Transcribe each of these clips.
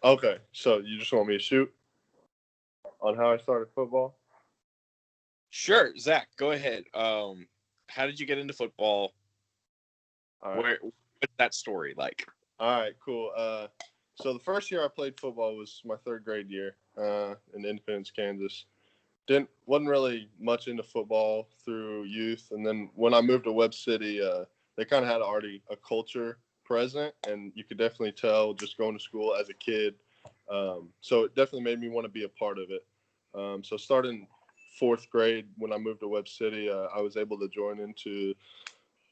Okay, so you just want me to shoot on how I started football? Sure, Zach, go ahead. How did you get into football? All right. What's that story like? All right, cool. So the first year I played football was my third grade year in Independence, Kansas. Wasn't really much into football through youth, and then when I moved to Webb City, they kind of had already a culture present, and you could definitely tell just going to school as a kid. So it definitely made me want to be a part of it. So starting fourth grade, when I moved to Webb City, I was able to join into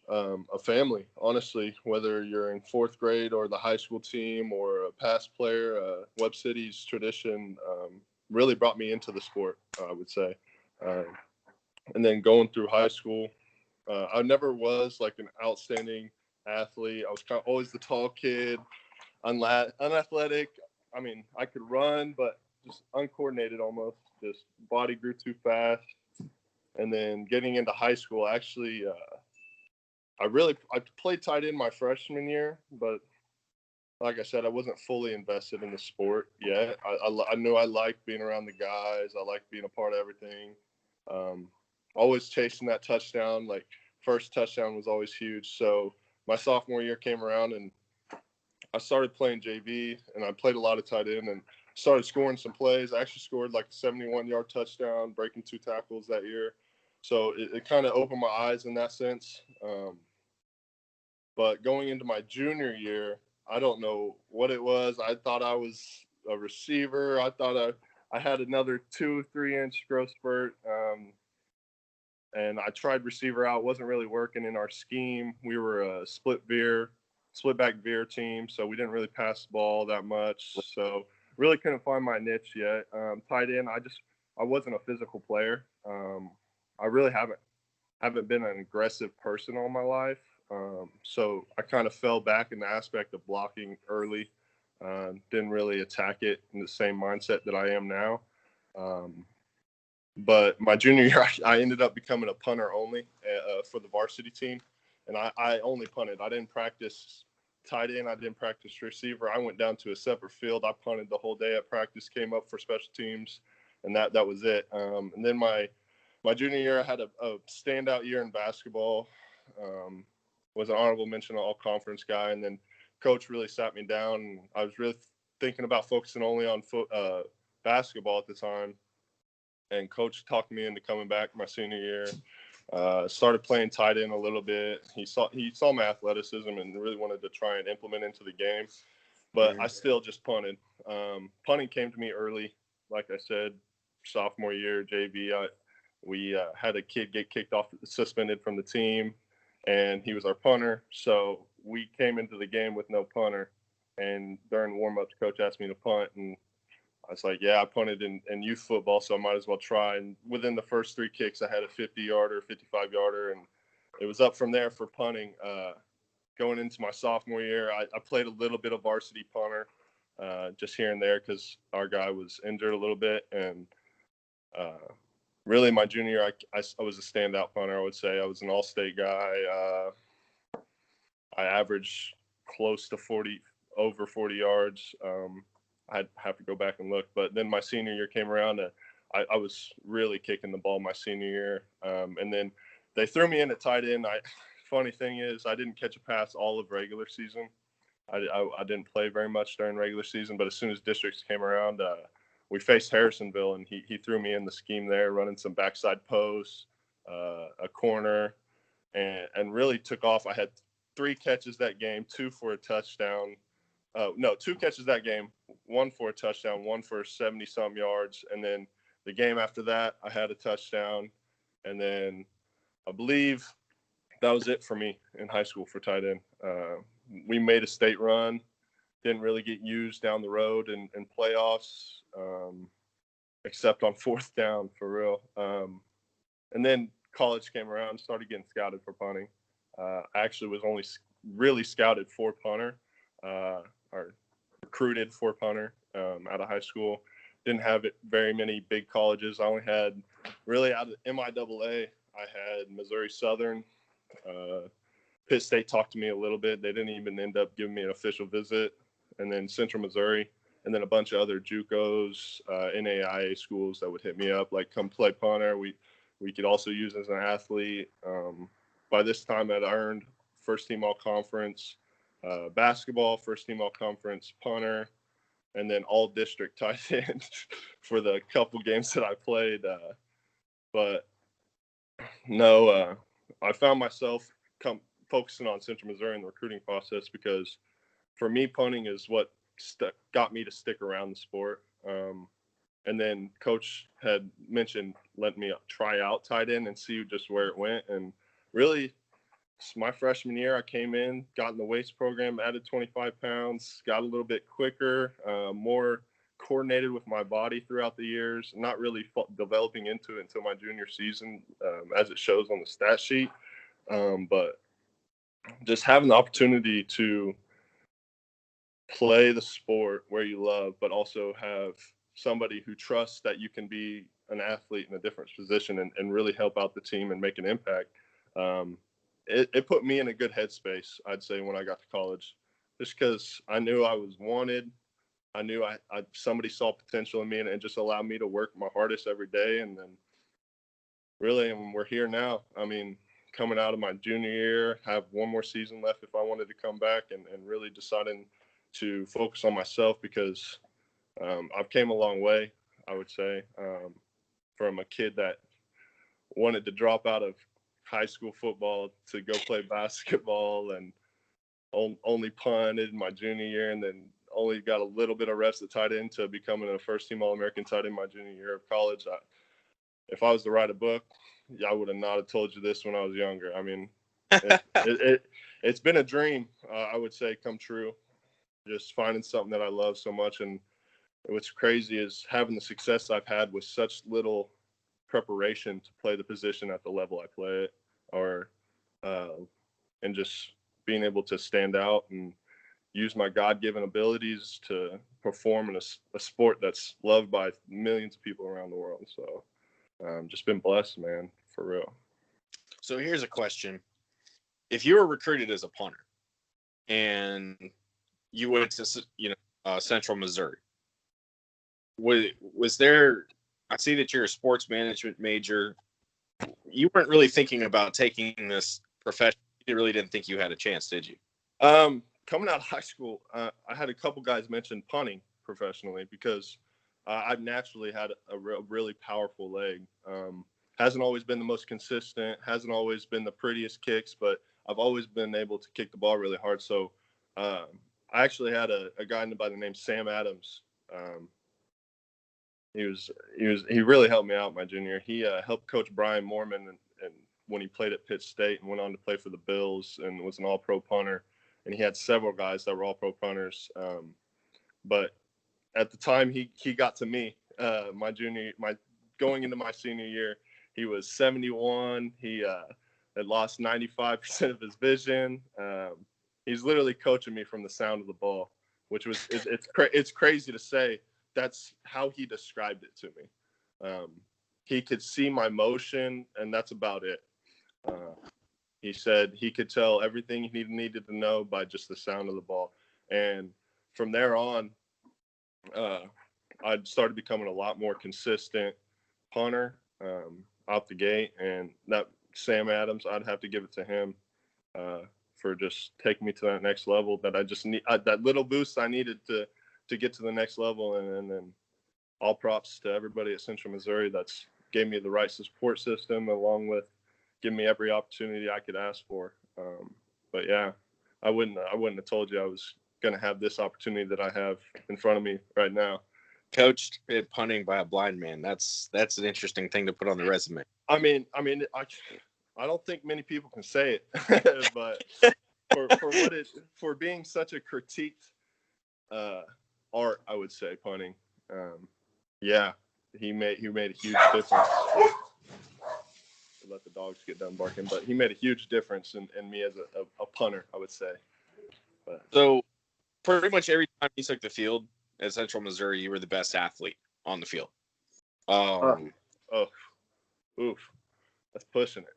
a family. Honestly, whether you're in fourth grade or the high school team or a past player, Webb City's tradition really brought me into the sport, I would say. Uh, and then going through high school, I never was like an outstanding athlete. I was kind of always the tall kid, unathletic. I mean, I could run, but just uncoordinated almost. Just body grew too fast. And then getting into high school, actually, I played tight end my freshman year, but like I said, I wasn't fully invested in the sport yet. I knew I liked being around the guys. I liked being a part of everything. Um, always chasing that touchdown. Like first touchdown was always huge. So my sophomore year came around and I started playing JV and I played a lot of tight end and started scoring some plays. I actually scored like a 71-yard touchdown, breaking 2 tackles that year. So it kind of opened my eyes in that sense. But going into my junior year, I don't know what it was. I thought I was a receiver. I thought I had another 2-3 inch growth spurt. And I tried receiver out. Wasn't really working in our scheme. We were a split back veer team, so we didn't really pass the ball that much. So really couldn't find my niche yet. Tight end, I wasn't a physical player. I really haven't been an aggressive person all my life. So I kind of fell back in the aspect of blocking early. Didn't really attack it in the same mindset that I am now. But my junior year, I ended up becoming a punter only for the varsity team. And I only punted. I didn't practice tight end. I didn't practice receiver. I went down to a separate field. I punted the whole day at practice, came up for special teams, and that was it. And then my junior year, I had a standout year in basketball. Was an honorable mention all conference guy, and then coach really sat me down. And I was really thinking about focusing only on basketball at the time. And coach talked me into coming back my senior year. Started playing tight end a little bit. He saw my athleticism and really wanted to try and implement into the game. But I still just punted. Punting came to me early, like I said, sophomore year JV. We had a kid get kicked off, suspended from the team, and he was our punter. So we came into the game with no punter. And during warm-ups, coach asked me to punt, and I was like, yeah, I punted in youth football, so I might as well try. And within the first 3 kicks, I had a 50-yarder, 55-yarder, and it was up from there for punting. Going into my sophomore year, I played a little bit of varsity punter just here and there because our guy was injured a little bit. And really, my junior year, I was a standout punter, I would say. I was an all-state guy. I averaged close to over 40 yards. I'd have to go back and look. But then my senior year came around. I was really kicking the ball my senior year. And then they threw me in at tight end. Funny thing is, I didn't catch a pass all of regular season. I didn't play very much during regular season. But as soon as districts came around, we faced Harrisonville, and he threw me in the scheme there, running some backside posts, a corner, and really took off. I had 3 catches that game, 2 for a touchdown. No, 2 catches that game, 1 for a touchdown, 1 for 70-some yards. And then the game after that, I had a touchdown. And then I believe that was it for me in high school for tight end. We made a state run, didn't really get used down the road in playoffs, except on 4th down for real. And then college came around, started getting scouted for punting. I actually was only really scouted for punter. Or recruited for punter out of high school. Didn't have very many big colleges. I only had really out of MIAA, I had Missouri Southern. Pitt State talked to me a little bit. They didn't even end up giving me an official visit. And then Central Missouri. and then a bunch of other JUCOs, NAIA schools that would hit me up, like, come play punter. We could also use as an athlete. By this time, I'd earned first team all conference, basketball, first team all conference, punter, and then all district tight end for the couple games that I played. But no, I found myself focusing on Central Missouri in the recruiting process because for me, punting is what got me to stick around the sport. And then coach had mentioned letting me try out tight end and see just where it went. And really, my freshman year, I came in, got in the weights program, added 25 pounds, got a little bit quicker, more coordinated with my body throughout the years, not really developing into it until my junior season, as it shows on the stat sheet. But just having the opportunity to play the sport where you love, but also have somebody who trusts that you can be an athlete in a different position and really help out the team and make an impact. It put me in a good headspace, I'd say, when I got to college, just because I knew I was wanted. I knew somebody saw potential in me and just allowed me to work my hardest every day. And then really, and we're here now. I mean, coming out of my junior year, have one more season left if I wanted to come back, and really deciding to focus on myself because I've came a long way, I would say, from a kid that wanted to drop out of high school football to go play basketball and only punted my junior year and then only got a little bit of reps at tight end to becoming a first-team All-American tight end my junior year of college. If I was to write a book, I would have not have told you this when I was younger. I mean, it's been a dream, I would say, come true, just finding something that I love so much. And what's crazy is having the success I've had with such little preparation to play the position at the level I play it, and just being able to stand out and use my God-given abilities to perform in a sport that's loved by millions of people around the world. So just been blessed, man, for real. So here's a question. If you were recruited as a punter and you went to, Central Missouri, was there, I see that you're a sports management major. You weren't really thinking about taking this profession. You really didn't think you had a chance, did you? Coming out of high school, I had a couple guys mention punting professionally because I've naturally had a really powerful leg. Hasn't always been the most consistent, hasn't always been the prettiest kicks, but I've always been able to kick the ball really hard. So I actually had a guy by the name Sam Adams. He really helped me out my junior year. He helped coach Brian Mormon and when he played at Pitt State and went on to play for the Bills and was an all-pro punter. And he had several guys that were all-pro punters. But at the time he got to me, going into my senior year, he was 71. He had lost 95% of his vision. He's literally coaching me from the sound of the ball, which was it's crazy to say. That's how he described it to me. He could see my motion, and that's about it. He said he could tell everything he needed to know by just the sound of the ball. And from there on, I started becoming a lot more consistent punter out the gate. And that Sam Adams, I'd have to give it to him for just taking me to that next level that I just need, that little boost I needed to get to the next level. And then all props to everybody at Central Missouri that's gave me the right support system along with giving me every opportunity I could ask for. But yeah, I wouldn't have told you I was going to have this opportunity that I have in front of me right now. Coached at punting by a blind man. That's an interesting thing to put on the resume. I I don't think many people can say it, but for being such a critiqued art, I would say punting. Yeah, he made a huge difference. Let the dogs get done barking, but he made a huge difference in me as a punter, I would say. But. So pretty much every time you took the field at Central Missouri, you were the best athlete on the field. Oof. That's pushing it.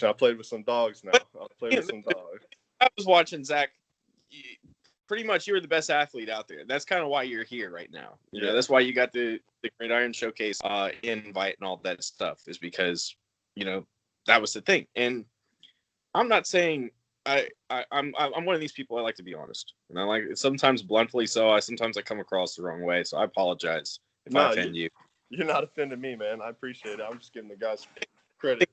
I played with some dogs now. I was watching Zach. pretty much you were the best athlete out there. That's kind of why you're here right now. You know, Yeah. that's why you got the Gridiron Showcase invite and all that stuff, is because, you know, that was the thing. And I'm not saying I'm one of these people. I like to be honest, and I like sometimes bluntly so. Sometimes I come across the wrong way, so I apologize if I offend you. You're not offending me, man. I appreciate it. I'm just giving the guys credit.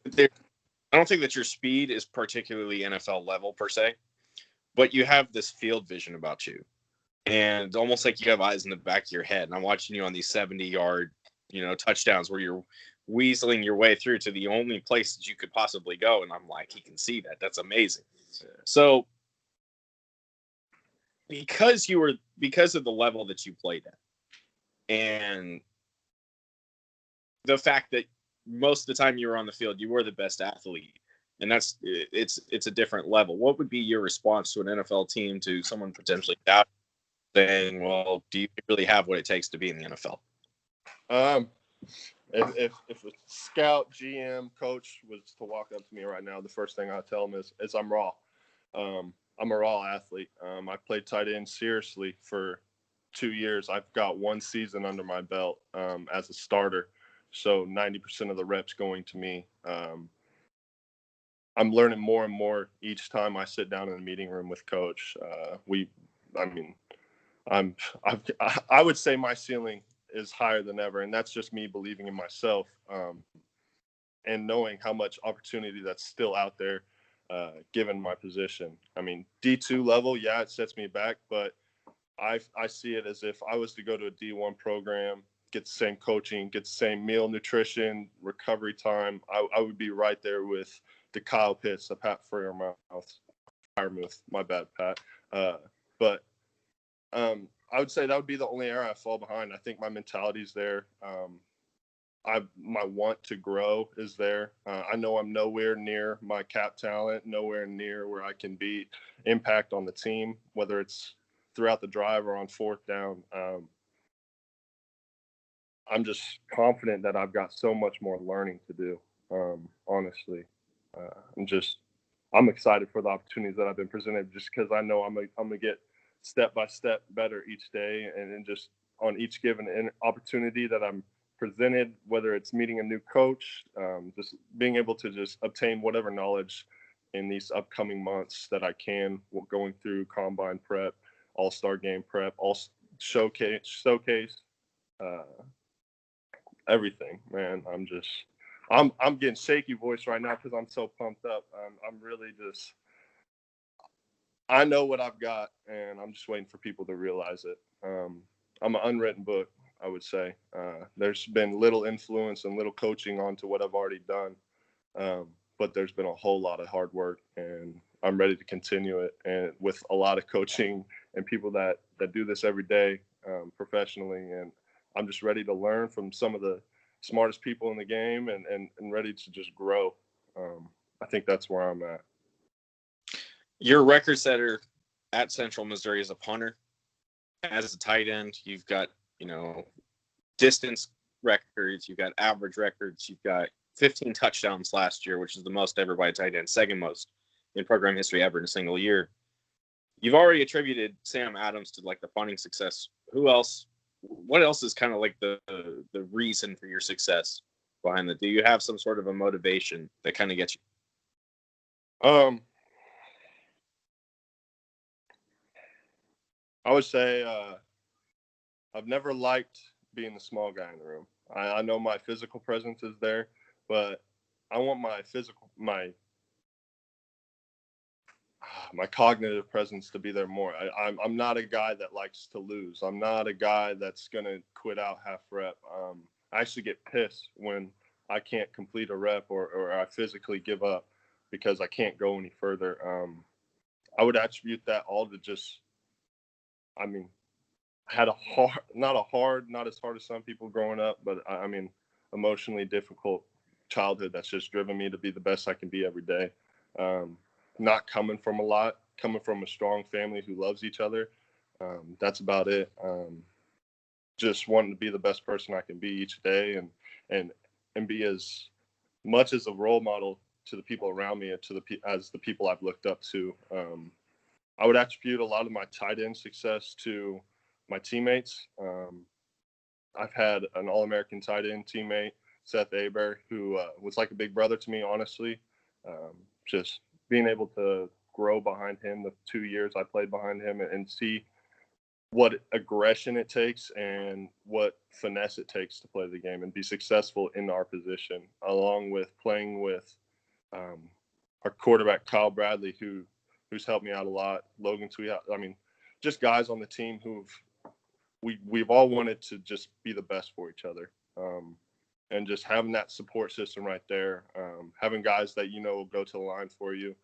I don't think that your speed is particularly NFL level per se, but you have this field vision about you, and almost like you have eyes in the back of your head. And I'm watching you on these 70-yard, you know, touchdowns where you're weaseling your way through to the only place that you could possibly go, and I'm like, he can see that. That's amazing. So because of the level that you played at, and the fact that most of the time you were on the field, you were the best athlete, and it's a different level. What would be your response to an NFL team, to someone potentially doubting, saying, well, do you really have what it takes to be in the NFL? If a scout, GM, coach was to walk up to me right now, the first thing I tell them is I'm raw. I'm a raw athlete. I played tight end seriously for 2 years. I've got 1 season under my belt as a starter, so 90% of the reps going to me. I'm learning more and more each time I sit down in the meeting room with coach. I would say my ceiling is higher than ever, and that's just me believing in myself and knowing how much opportunity that's still out there given my position. I mean, D2 level, yeah, it sets me back, but I see it as if I was to go to a D1 program, get the same coaching, get the same meal, nutrition, recovery time, I would be right there with the Kyle Pitts, the Pat Freiermuth, my bad, Pat. But I would say that would be the only area I fall behind. I think my mentality's there. My want to grow is there. I know I'm nowhere near my cap talent, nowhere near where I can be impact on the team, whether it's throughout the drive or on 4th down. I'm just confident that I've got so much more learning to do. Honestly, I'm excited for the opportunities that I've been presented, just because I know I'm gonna get step by step better each day, and just on each given opportunity that I'm presented, whether it's meeting a new coach, just being able to just obtain whatever knowledge in these upcoming months that I can, going through combine prep, all-star game prep, all showcase, everything, man. I'm getting shaky voice right now because I'm so pumped up. I'm really just, I know what I've got, and I'm just waiting for people to realize it. I'm an unwritten book, I would say. There's been little influence and little coaching onto what I've already done, but there's been a whole lot of hard work, and I'm ready to continue it, and with a lot of coaching and people that do this every day professionally. And I'm just ready to learn from some of the smartest people in the game, and ready to just grow. I think that's where I'm at. You're a record setter at Central Missouri as a punter. As a tight end, you've got, you know, distance records, you've got average records, you've got 15 touchdowns last year, which is the most ever by a tight end, second most in program history ever in a single year. You've already attributed Sam Adams to like the punting success. Who else? What else is kind of like the reason for your success behind that? Do you have some sort of a motivation that kind of gets you? I would say I've never liked being the small guy in the room. I know my physical presence is there, but I want my cognitive presence to be there more. I'm not a guy that likes to lose. I'm not a guy that's going to quit out half rep. I actually get pissed when I can't complete a rep or I physically give up because I can't go any further. I would attribute that all to just, I mean, I had not as hard as some people growing up, but I mean, emotionally difficult childhood that's just driven me to be the best I can be every day. Not coming from a strong family who loves each other. That's about it. Just wanting to be the best person I can be each day, and be as much as a role model to the people around me and as the people I've looked up to. I would attribute a lot of my tight end success to my teammates. I've had an All-American tight end teammate, Seth Aber, who was like a big brother to me, honestly. Just being able to grow behind him the 2 years I played behind him and see what aggression it takes and what finesse it takes to play the game and be successful in our position, along with playing with our quarterback, Kyle Bradley, who's helped me out a lot. Logan Tweet, I mean, just guys on the team we've all wanted to just be the best for each other. And just having that support system right there, having guys that will go to the line for you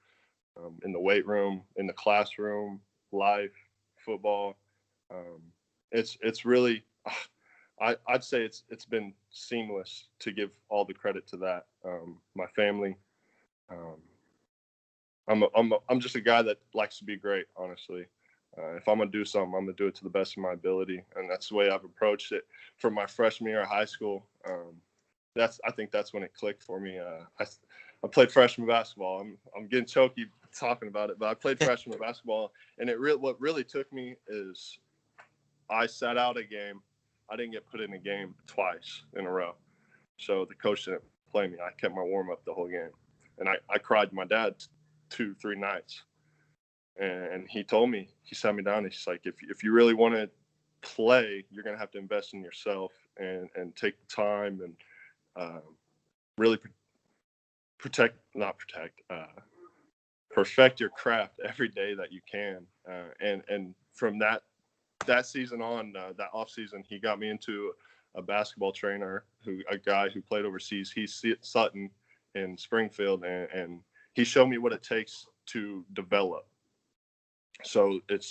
in the weight room, in the classroom, life, football. It's really, I'd say it's been seamless, to give all the credit to that. My family. I'm just a guy that likes to be great, honestly. If I'm gonna do something, I'm gonna do it to the best of my ability, and that's the way I've approached it from my freshman year of high school. I think that's when it clicked for me. I played freshman basketball. I'm getting choky talking about it, but I played freshman basketball, and what really took me is I sat out a game. I didn't get put in a game twice in a row, so the coach didn't play me. I kept my warm up the whole game, and I cried to my dad 2-3 nights. And he told me, he sat me down. He's like, if you really want to play, you're going to have to invest in yourself and take the time and really perfect your craft every day that you can. And from that season on, that off season, he got me into a basketball trainer, a guy who played overseas. He's Sutton in Springfield, and he showed me what it takes to develop. So it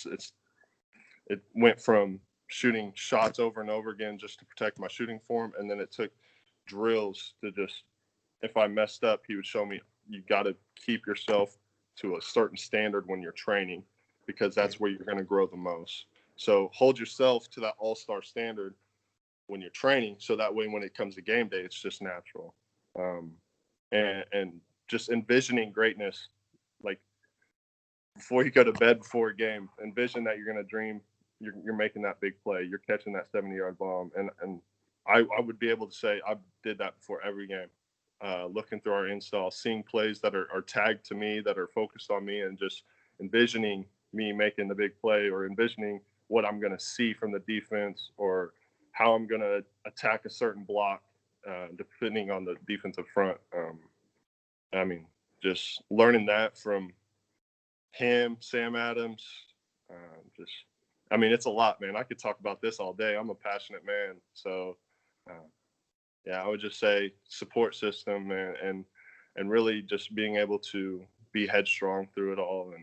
went from shooting shots over and over again just to protect my shooting form, and then it took drills to just, if I messed up, he would show me, you got to keep yourself to a certain standard when you're training, because that's where you're going to grow the most. So hold yourself to that all-star standard when you're training, so that way when it comes to game day, it's just natural. And just envisioning greatness, like, before you go to bed before a game, envision that you're going to dream, you're making that big play, you're catching that 70-yard bomb. And I would be able to say I did that before every game, looking through our install, seeing plays that are tagged to me, that are focused on me, and just envisioning me making the big play, or envisioning what I'm going to see from the defense, or how I'm going to attack a certain block, depending on the defensive front. I mean, just learning that from him, Sam Adams, it's a lot, man. I could talk about this all day. I'm a passionate man. So, I would just say support system and really just being able to be headstrong through it all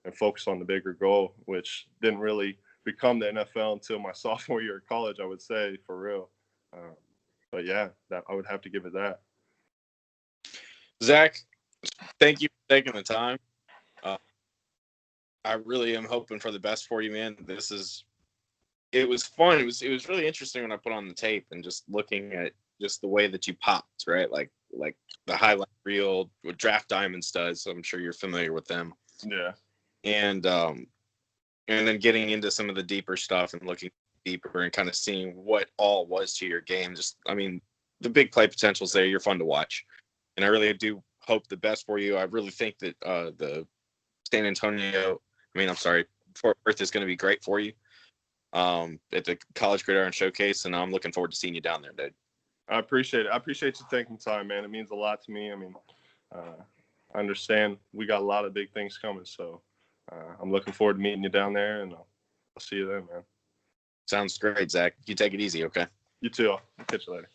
and focus on the bigger goal, which didn't really become the NFL until my sophomore year of college, I would say, for real. But yeah, that I would have to give it that. Zach, thank you for taking the time. I really am hoping for the best for you, man. It was fun. It was really interesting when I put on the tape and just looking at just the way that you popped, right? Like the highlight reel with Draft Diamond studs. So I'm sure you're familiar with them. Yeah. And then getting into some of the deeper stuff and looking deeper and kind of seeing what all was to your game. The big play potential's there. You're fun to watch. And I really do hope the best for you. I really think that the Fort Worth is going to be great for you at the College Gridiron Showcase, and I'm looking forward to seeing you down there, dude. I appreciate it. I appreciate you taking time, man. It means a lot to me. I understand we got a lot of big things coming, so I'm looking forward to meeting you down there, and I'll see you then, man. Sounds great, Zach. You take it easy, okay? You too. I'll catch you later.